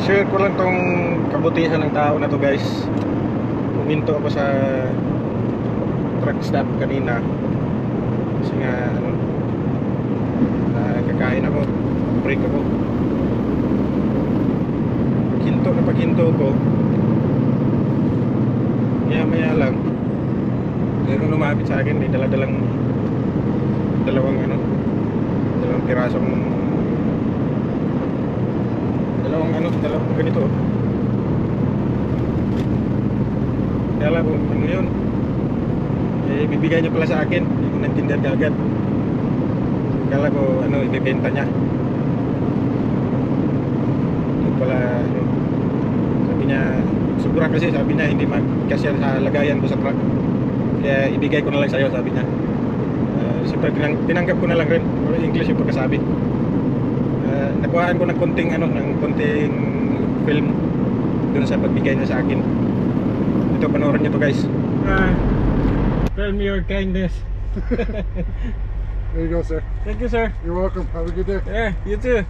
share ko lang tong kabutihan ng tao na to, guys. Puminto ako sa truck stop kanina kasi nga kakain ako, break ako. Paghinto ko, maya lang mayroon lumapit sa akin, may dalawang pirasong dalawang ganito. Kaya lang kung ano yun, bibigay niya pala sa akin, hindi ko naintindihan kagad. Kala ko ibibenta niya. Yung pala sabi niya, sobra kasi, sabi niya hindi magkasya sa lagayan ko sa truck, kaya ibigay ko na lang sa'yo, sabi niya. Siyempre tinanggap ko na lang rin, pero English yung pagkasabi. Nakuhaan ko ng konting film dun sa pagbigay niya sa akin. Ito, panoorin niyo to, guys. Tell me your kindness. There you go, sir. Thank you, sir. You're welcome. Have a good day. Yeah, you too.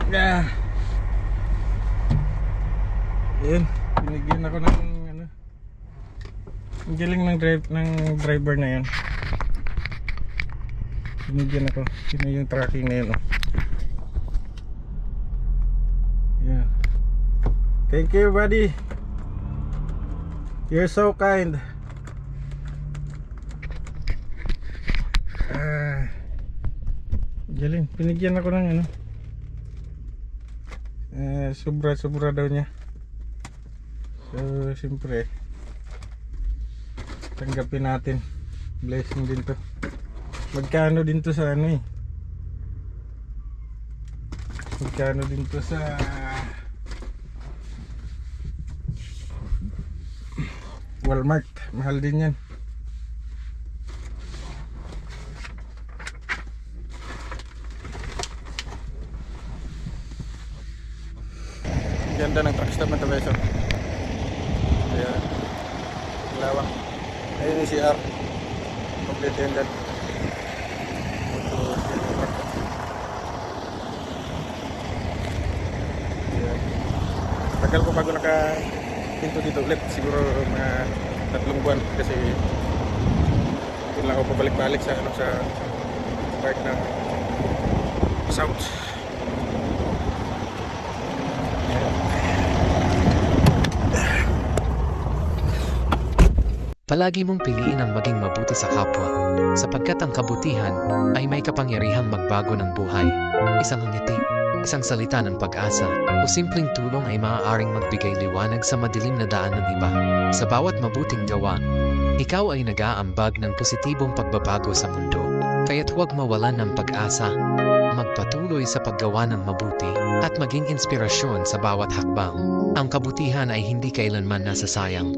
Yeah. Yun, binigyan ako ng ang galing ng driver na yun. Binigyan ako. Sino yung tracking na yun, oh. Yeah. Thank you, buddy. You're so kind. Galing, binigyan ako ng sobra daw niya. So siyempre tanggapin natin, blessing din to. Magkano din to sa magkano din to sa Walmart, mahal din yan. Ganda ng truck stop na to, guys. Ayan, lawak. Ayun yung CR, complete yan dyan. Tagal ko bago naka-pinto dito ulit, siguro mga 3 buwan, kasi hindi lang ako pabalik-balik sa park ng South. Palagi mong piliin ang maging mabuti sa kapwa, sapagkat ang kabutihan ay may kapangyarihang magbago ng buhay. Isang ngiti, isang salita ng pag-asa, o simpleng tulong ay maaaring magbigay liwanag sa madilim na daan ng iba. Sa bawat mabuting gawa, ikaw ay nag-aambag ng positibong pagbabago sa mundo. Kaya't huwag mawalan ng pag-asa, magpatuloy sa paggawa ng mabuti, at maging inspirasyon sa bawat hakbang. Ang kabutihan ay hindi kailanman nasasayang.